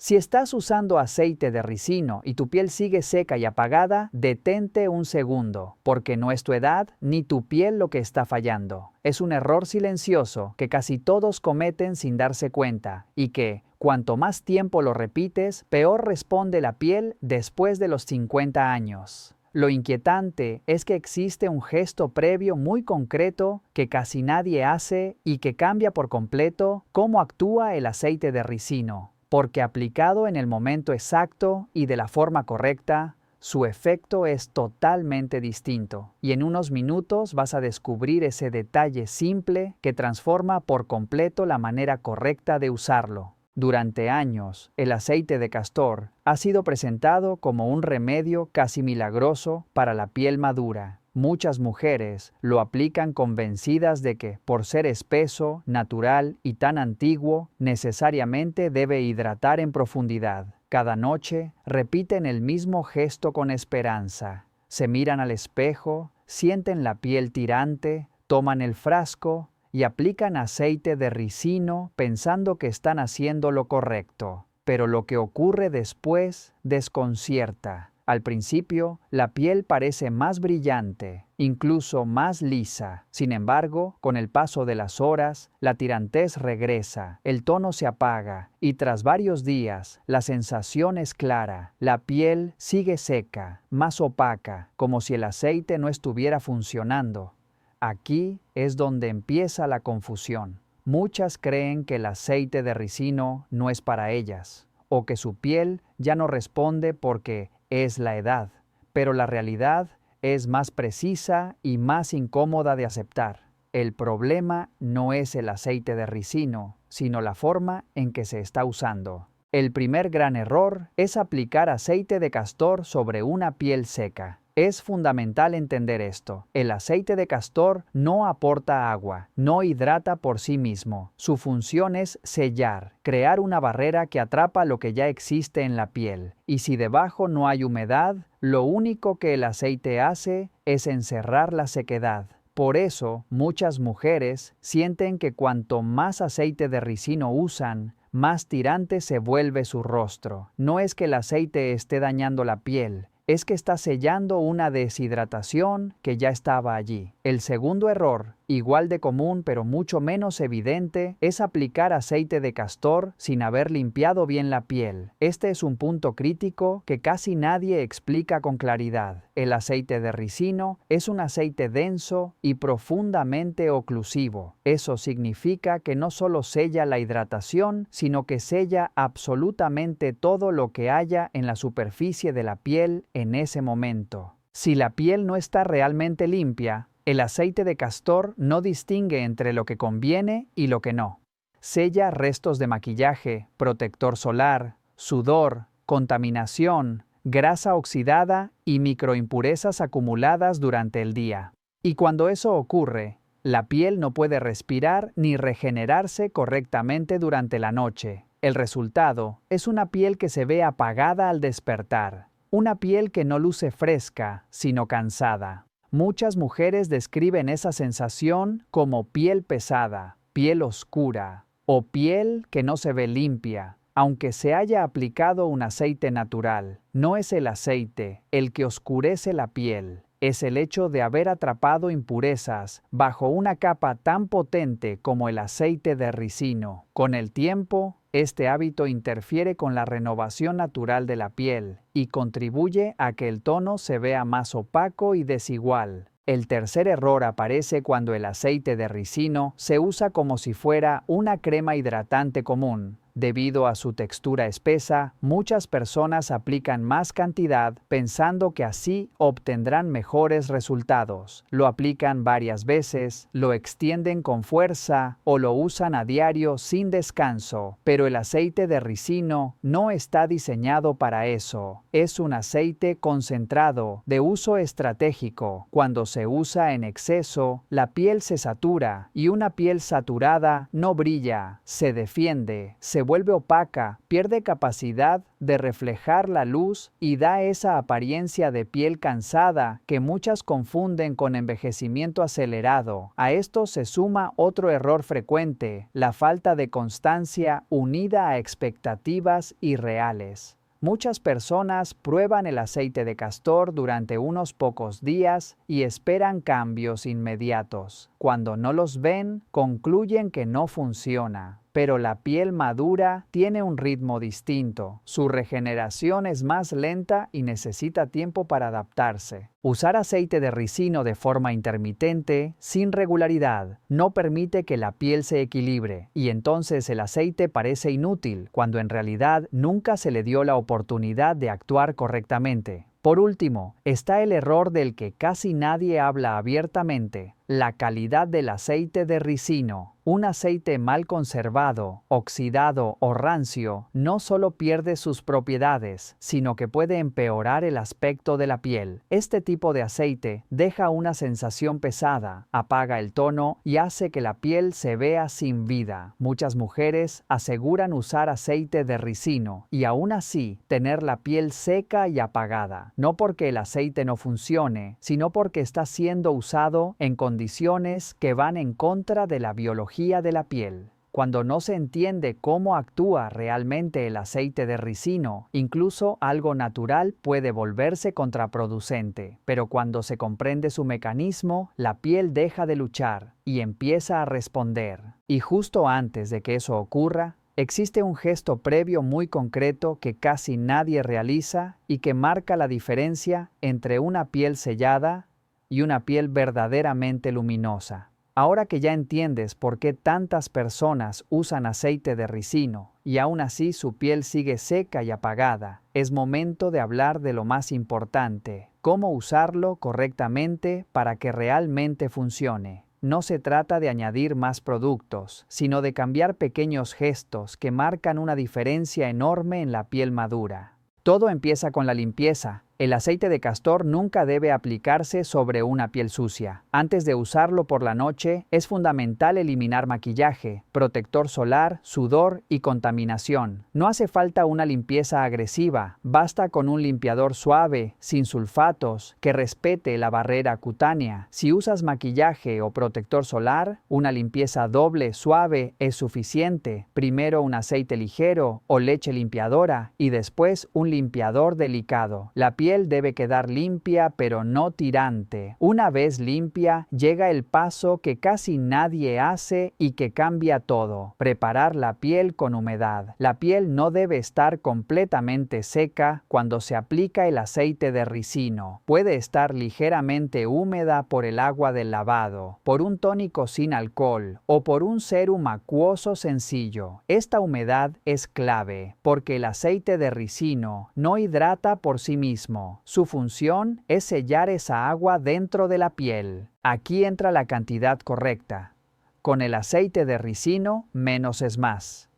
Si estás usando aceite de ricino y tu piel sigue seca y apagada, detente un segundo, porque no es tu edad ni tu piel lo que está fallando. Es un error silencioso que casi todos cometen sin darse cuenta y que, cuanto más tiempo lo repites, peor responde la piel después de los 50 años. Lo inquietante es que existe un gesto previo muy concreto que casi nadie hace y que cambia por completo cómo actúa el aceite de ricino. Porque aplicado en el momento exacto y de la forma correcta, su efecto es totalmente distinto. Y en unos minutos vas a descubrir ese detalle simple que transforma por completo la manera correcta de usarlo. Durante años, el aceite de castor ha sido presentado como un remedio casi milagroso para la piel madura. Muchas mujeres lo aplican convencidas de que, por ser espeso, natural y tan antiguo, necesariamente debe hidratar en profundidad. Cada noche repiten el mismo gesto con esperanza. Se miran al espejo, sienten la piel tirante, toman el frasco y aplican aceite de ricino pensando que están haciendo lo correcto. Pero lo que ocurre después desconcierta. Al principio, la piel parece más brillante, incluso más lisa. Sin embargo, con el paso de las horas, la tirantez regresa, el tono se apaga y tras varios días, la sensación es clara. La piel sigue seca, más opaca, como si el aceite no estuviera funcionando. Aquí es donde empieza la confusión. Muchas creen que el aceite de ricino no es para ellas, o que su piel ya no responde porque es la edad, pero la realidad es más precisa y más incómoda de aceptar. El problema no es el aceite de ricino, sino la forma en que se está usando. El primer gran error es aplicar aceite de castor sobre una piel seca. Es fundamental entender esto. El aceite de castor no aporta agua, no hidrata por sí mismo. Su función es sellar, crear una barrera que atrapa lo que ya existe en la piel. Y si debajo no hay humedad, lo único que el aceite hace es encerrar la sequedad. Por eso, muchas mujeres sienten que cuanto más aceite de ricino usan, más tirante se vuelve su rostro. No es que el aceite esté dañando la piel, es que está sellando una deshidratación que ya estaba allí. El segundo error, igual de común pero mucho menos evidente, es aplicar aceite de castor sin haber limpiado bien la piel. Este es un punto crítico que casi nadie explica con claridad. El aceite de ricino es un aceite denso y profundamente oclusivo. Eso significa que no solo sella la hidratación, sino que sella absolutamente todo lo que haya en la superficie de la piel en ese momento. Si la piel no está realmente limpia, el aceite de castor no distingue entre lo que conviene y lo que no. Sella restos de maquillaje, protector solar, sudor, contaminación, grasa oxidada y microimpurezas acumuladas durante el día. Y cuando eso ocurre, la piel no puede respirar ni regenerarse correctamente durante la noche. El resultado es una piel que se ve apagada al despertar. Una piel que no luce fresca, sino cansada. Muchas mujeres describen esa sensación como piel pesada, piel oscura o piel que no se ve limpia. Aunque se haya aplicado un aceite natural, no es el aceite el que oscurece la piel. Es el hecho de haber atrapado impurezas bajo una capa tan potente como el aceite de ricino. Con el tiempo, este hábito interfiere con la renovación natural de la piel y contribuye a que el tono se vea más opaco y desigual. El tercer error aparece cuando el aceite de ricino se usa como si fuera una crema hidratante común. Debido a su textura espesa, muchas personas aplican más cantidad pensando que así obtendrán mejores resultados. Lo aplican varias veces, lo extienden con fuerza o lo usan a diario sin descanso. Pero el aceite de ricino no está diseñado para eso. Es un aceite concentrado, de uso estratégico. Cuando se usa en exceso, la piel se satura y una piel saturada no brilla, se defiende, se se vuelve opaca, pierde capacidad de reflejar la luz y da esa apariencia de piel cansada que muchas confunden con envejecimiento acelerado. A esto se suma otro error frecuente, la falta de constancia unida a expectativas irreales. Muchas personas prueban el aceite de castor durante unos pocos días y esperan cambios inmediatos. Cuando no los ven, concluyen que no funciona. Pero la piel madura tiene un ritmo distinto. Su regeneración es más lenta y necesita tiempo para adaptarse. Usar aceite de ricino de forma intermitente, sin regularidad, no permite que la piel se equilibre, y entonces el aceite parece inútil, cuando en realidad nunca se le dio la oportunidad de actuar correctamente. Por último, está el error del que casi nadie habla abiertamente, la calidad del aceite de ricino. Un aceite mal conservado, oxidado o rancio no solo pierde sus propiedades, sino que puede empeorar el aspecto de la piel. Este tipo de aceite deja una sensación pesada, apaga el tono y hace que la piel se vea sin vida. Muchas mujeres aseguran usar aceite de ricino y aún así tener la piel seca y apagada. No porque el aceite no funcione, sino porque está siendo usado en condiciones que van en contra de la biología de la piel. Cuando no se entiende cómo actúa realmente el aceite de ricino, incluso algo natural puede volverse contraproducente. Pero cuando se comprende su mecanismo, la piel deja de luchar y empieza a responder. Y justo antes de que eso ocurra, existe un gesto previo muy concreto que casi nadie realiza y que marca la diferencia entre una piel sellada y una piel verdaderamente luminosa. Ahora que ya entiendes por qué tantas personas usan aceite de ricino y aún así su piel sigue seca y apagada, es momento de hablar de lo más importante, cómo usarlo correctamente para que realmente funcione. No se trata de añadir más productos, sino de cambiar pequeños gestos que marcan una diferencia enorme en la piel madura. Todo empieza con la limpieza. El aceite de castor nunca debe aplicarse sobre una piel sucia. Antes de usarlo por la noche, es fundamental eliminar maquillaje, protector solar, sudor y contaminación. No hace falta una limpieza agresiva, basta con un limpiador suave, sin sulfatos, que respete la barrera cutánea. Si usas maquillaje o protector solar, una limpieza doble suave es suficiente. Primero un aceite ligero o leche limpiadora y después un limpiador delicado. La piel debe quedar limpia pero no tirante. Una vez limpia, llega el paso que casi nadie hace y que cambia todo: preparar la piel con humedad. La piel no debe estar completamente seca cuando se aplica el aceite de ricino. Puede estar ligeramente húmeda por el agua del lavado, por un tónico sin alcohol o por un sérum acuoso sencillo. Esta humedad es clave porque el aceite de ricino no hidrata por sí mismo. Su función es sellar esa agua dentro de la piel. Aquí entra la cantidad correcta. Con el aceite de ricino, menos es más.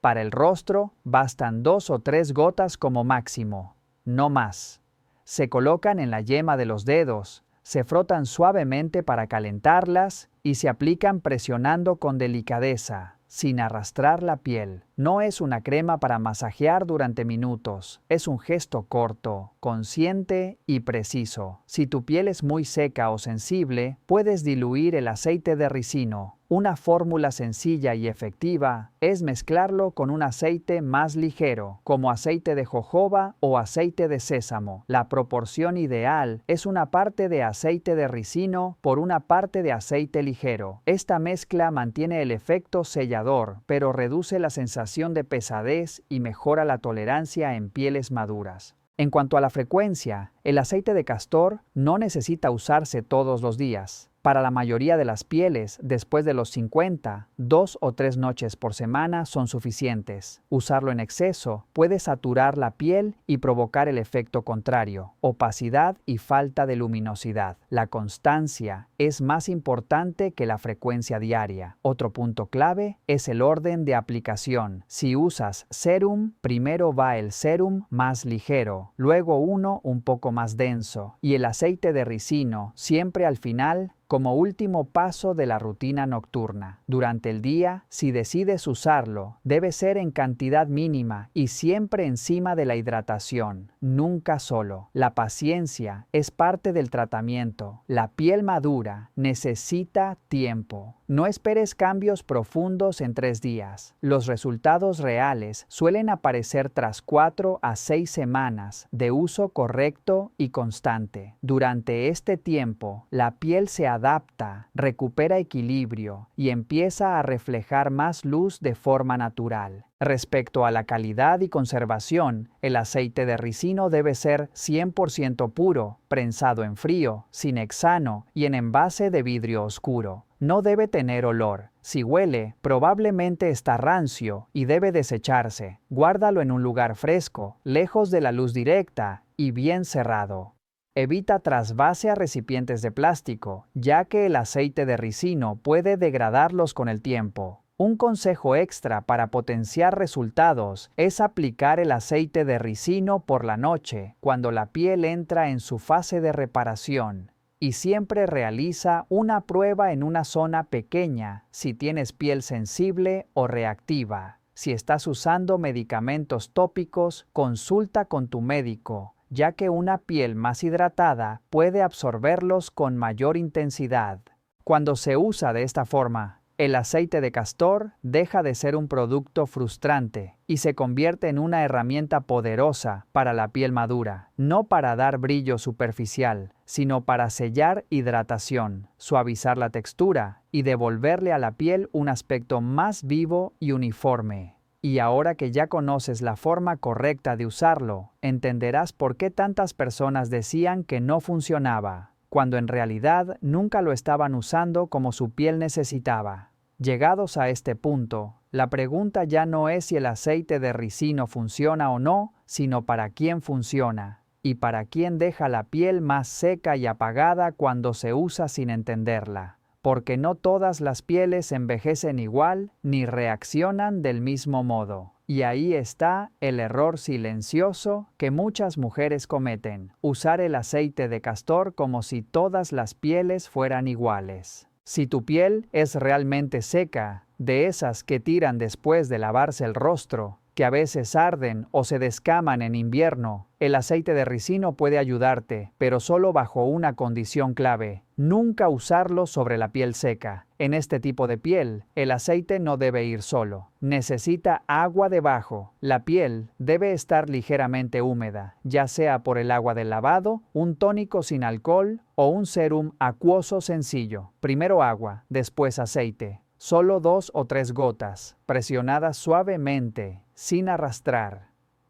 Para el rostro, bastan 2 o 3 gotas como máximo, no más. Se colocan en la yema de los dedos, se frotan suavemente para calentarlas y se aplican presionando con delicadeza, sin arrastrar la piel. No es una crema para masajear durante minutos, es un gesto corto, consciente y preciso. Si tu piel es muy seca o sensible, puedes diluir el aceite de ricino. Una fórmula sencilla y efectiva es mezclarlo con un aceite más ligero, como aceite de jojoba o aceite de sésamo. La proporción ideal es una parte de aceite de ricino por una parte de aceite ligero. Esta mezcla mantiene el efecto sellador, pero reduce la sensación de pesadez y mejora la tolerancia en pieles maduras. En cuanto a la frecuencia, el aceite de castor no necesita usarse todos los días. Para la mayoría de las pieles, después de los 50, 2 o 3 noches por semana son suficientes. Usarlo en exceso puede saturar la piel y provocar el efecto contrario: opacidad y falta de luminosidad. La constancia es más importante que la frecuencia diaria. Otro punto clave es el orden de aplicación. Si usas sérum, primero va el sérum más ligero, luego uno un poco más denso y el aceite de ricino, siempre al final, Como último paso de la rutina nocturna, durante el día, si decides usarlo, debe ser en cantidad mínima y siempre encima de la hidratación, nunca solo. La paciencia es parte del tratamiento. La piel madura necesita tiempo. No esperes cambios profundos en 3 días. Los resultados reales suelen aparecer tras 4 a 6 semanas de uso correcto y constante. Durante este tiempo, la piel se adapta, recupera equilibrio y empieza a reflejar más luz de forma natural. Respecto a la calidad y conservación, el aceite de ricino debe ser 100% puro, prensado en frío, sin hexano y en envase de vidrio oscuro. No debe tener olor. Si huele, probablemente está rancio y debe desecharse. Guárdalo en un lugar fresco, lejos de la luz directa y bien cerrado. Evita trasvase a recipientes de plástico, ya que el aceite de ricino puede degradarlos con el tiempo. Un consejo extra para potenciar resultados es aplicar el aceite de ricino por la noche, cuando la piel entra en su fase de reparación. Y siempre realiza una prueba en una zona pequeña si tienes piel sensible o reactiva. Si estás usando medicamentos tópicos, consulta con tu médico, ya que una piel más hidratada puede absorberlos con mayor intensidad. Cuando se usa de esta forma, el aceite de castor deja de ser un producto frustrante y se convierte en una herramienta poderosa para la piel madura, no para dar brillo superficial, sino para sellar hidratación, suavizar la textura y devolverle a la piel un aspecto más vivo y uniforme. Y ahora que ya conoces la forma correcta de usarlo, entenderás por qué tantas personas decían que no funcionaba, cuando en realidad nunca lo estaban usando como su piel necesitaba. Llegados a este punto, la pregunta ya no es si el aceite de ricino funciona o no, sino para quién funciona, y para quién deja la piel más seca y apagada cuando se usa sin entenderla. Porque no todas las pieles envejecen igual ni reaccionan del mismo modo. Y ahí está el error silencioso que muchas mujeres cometen: usar el aceite de castor como si todas las pieles fueran iguales. Si tu piel es realmente seca, de esas que tiran después de lavarse el rostro, que a veces arden o se descaman en invierno, el aceite de ricino puede ayudarte, pero solo bajo una condición clave: nunca usarlo sobre la piel seca. En este tipo de piel, el aceite no debe ir solo. Necesita agua debajo. La piel debe estar ligeramente húmeda, ya sea por el agua del lavado, un tónico sin alcohol o un sérum acuoso sencillo. Primero agua, después aceite. Solo 2 o 3 gotas, presionadas suavemente, sin arrastrar.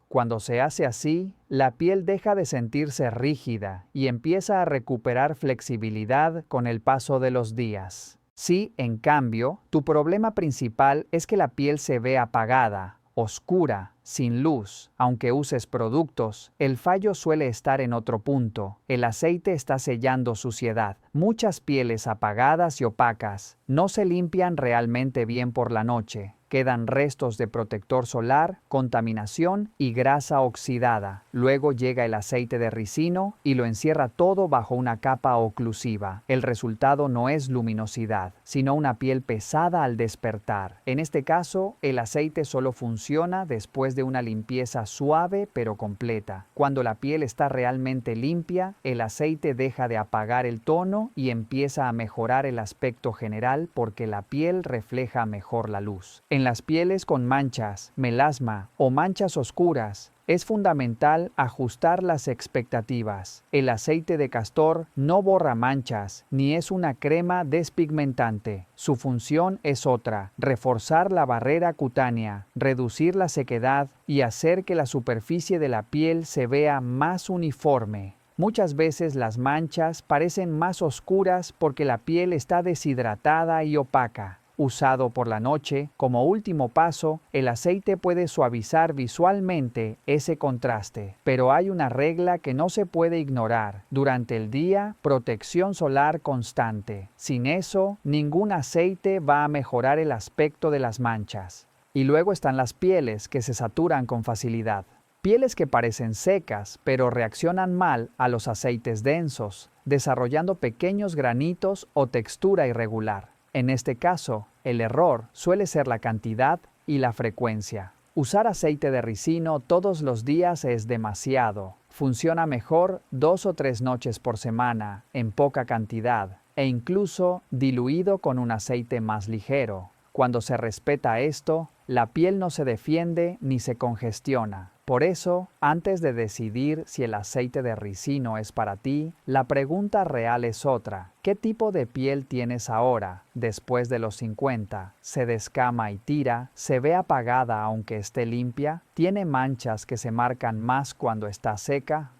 Cuando se hace así, la piel deja de sentirse rígida y empieza a recuperar flexibilidad con el paso de los días. Si, en cambio, tu problema principal es que la piel se ve apagada, oscura, sin luz, aunque uses productos, el fallo suele estar en otro punto. El aceite está sellando suciedad. Muchas pieles apagadas y opacas no se limpian realmente bien por la noche. Quedan restos de protector solar, contaminación y grasa oxidada. Luego llega el aceite de ricino y lo encierra todo bajo una capa oclusiva. El resultado no es luminosidad, sino una piel pesada al despertar. En este caso, el aceite solo funciona después de una limpieza suave pero completa. Cuando la piel está realmente limpia, el aceite deja de apagar el tono y empieza a mejorar el aspecto general porque la piel refleja mejor la luz. En las pieles con manchas, melasma o manchas oscuras, es fundamental ajustar las expectativas. El aceite de castor no borra manchas, ni es una crema despigmentante. Su función es otra: reforzar la barrera cutánea, reducir la sequedad y hacer que la superficie de la piel se vea más uniforme. Muchas veces las manchas parecen más oscuras porque la piel está deshidratada y opaca. Usado por la noche, como último paso, el aceite puede suavizar visualmente ese contraste. Pero hay una regla que no se puede ignorar. Durante el día, protección solar constante. Sin eso, ningún aceite va a mejorar el aspecto de las manchas. Y luego están las pieles que se saturan con facilidad. Pieles que parecen secas, pero reaccionan mal a los aceites densos, desarrollando pequeños granitos o textura irregular. En este caso, el error suele ser la cantidad y la frecuencia. Usar aceite de ricino todos los días es demasiado. Funciona mejor 2 o 3 noches por semana, en poca cantidad, e incluso diluido con un aceite más ligero. Cuando se respeta esto, la piel no se defiende ni se congestiona. Por eso, antes de decidir si el aceite de ricino es para ti, la pregunta real es otra. ¿Qué tipo de piel tienes ahora, después de los 50? ¿Se descama y tira? ¿Se ve apagada aunque esté limpia? ¿Tiene manchas que se marcan más cuando está seca?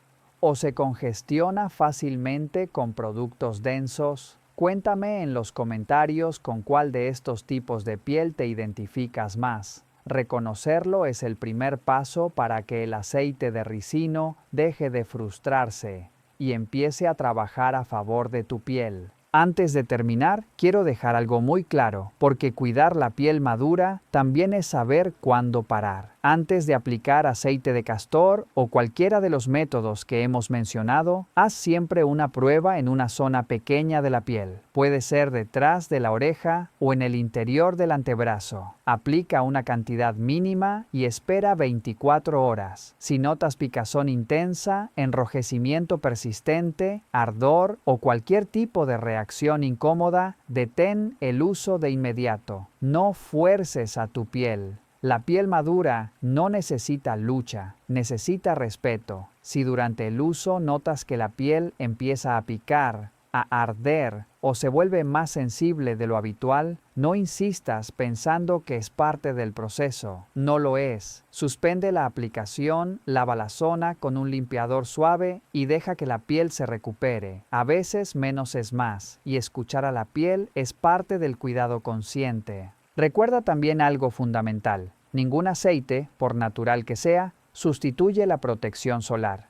¿O se congestiona fácilmente con productos densos? Cuéntame en los comentarios con cuál de estos tipos de piel te identificas más. Reconocerlo es el primer paso para que el aceite de ricino deje de frustrarse y empiece a trabajar a favor de tu piel. Antes de terminar, quiero dejar algo muy claro, porque cuidar la piel madura también es saber cuándo parar. Antes de aplicar aceite de castor o cualquiera de los métodos que hemos mencionado, haz siempre una prueba en una zona pequeña de la piel. Puede ser detrás de la oreja o en el interior del antebrazo. Aplica una cantidad mínima y espera 24 horas. Si notas picazón intensa, enrojecimiento persistente, ardor o cualquier tipo de reacción incómoda, detén el uso de inmediato. No fuerces a tu piel. La piel madura no necesita lucha, necesita respeto. Si durante el uso notas que la piel empieza a picar, a arder o se vuelve más sensible de lo habitual, no insistas pensando que es parte del proceso. No lo es. Suspende la aplicación, lava la zona con un limpiador suave y deja que la piel se recupere. A veces menos es más, y escuchar a la piel es parte del cuidado consciente. Recuerda también algo fundamental. Ningún aceite, por natural que sea, sustituye la protección solar.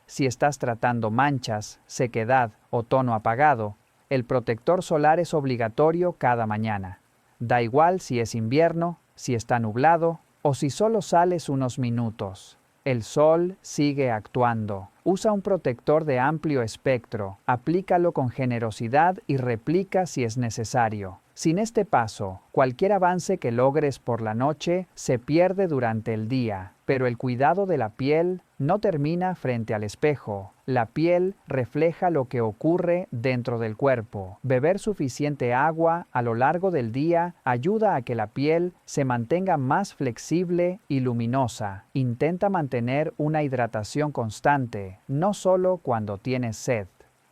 Si estás tratando manchas, sequedad o tono apagado, el protector solar es obligatorio cada mañana. Da igual si es invierno, si está nublado o si solo sales unos minutos. El sol sigue actuando. Usa un protector de amplio espectro, aplícalo con generosidad y replica si es necesario. Sin este paso, cualquier avance que logres por la noche se pierde durante el día, pero el cuidado de la piel no termina frente al espejo. La piel refleja lo que ocurre dentro del cuerpo. Beber suficiente agua a lo largo del día ayuda a que la piel se mantenga más flexible y luminosa. Intenta mantener una hidratación constante, no solo cuando tienes sed.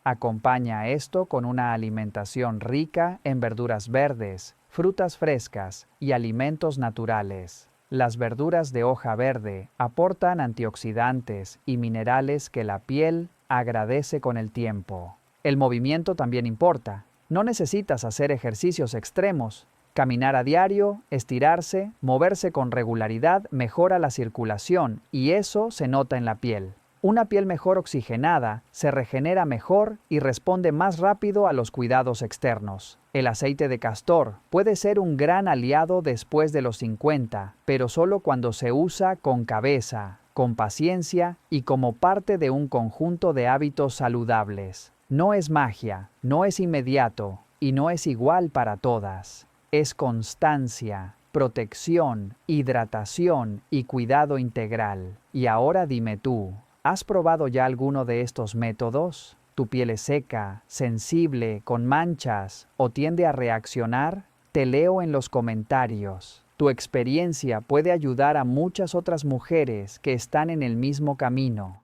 Acompaña esto con una alimentación rica en verduras verdes, frutas frescas y alimentos naturales. Las verduras de hoja verde aportan antioxidantes y minerales que la piel agradece con el tiempo. El movimiento también importa. No necesitas hacer ejercicios extremos. Caminar a diario, estirarse, moverse con regularidad mejora la circulación y eso se nota en la piel. Una piel mejor oxigenada se regenera mejor y responde más rápido a los cuidados externos. El aceite de castor puede ser un gran aliado después de los 50, pero solo cuando se usa con cabeza, con paciencia y como parte de un conjunto de hábitos saludables. No es magia, no es inmediato y no es igual para todas. Es constancia, protección, hidratación y cuidado integral. Y ahora dime tú, ¿has probado ya alguno de estos métodos? ¿Tu piel es seca, sensible, con manchas o tiende a reaccionar? Te leo en los comentarios. Tu experiencia puede ayudar a muchas otras mujeres que están en el mismo camino.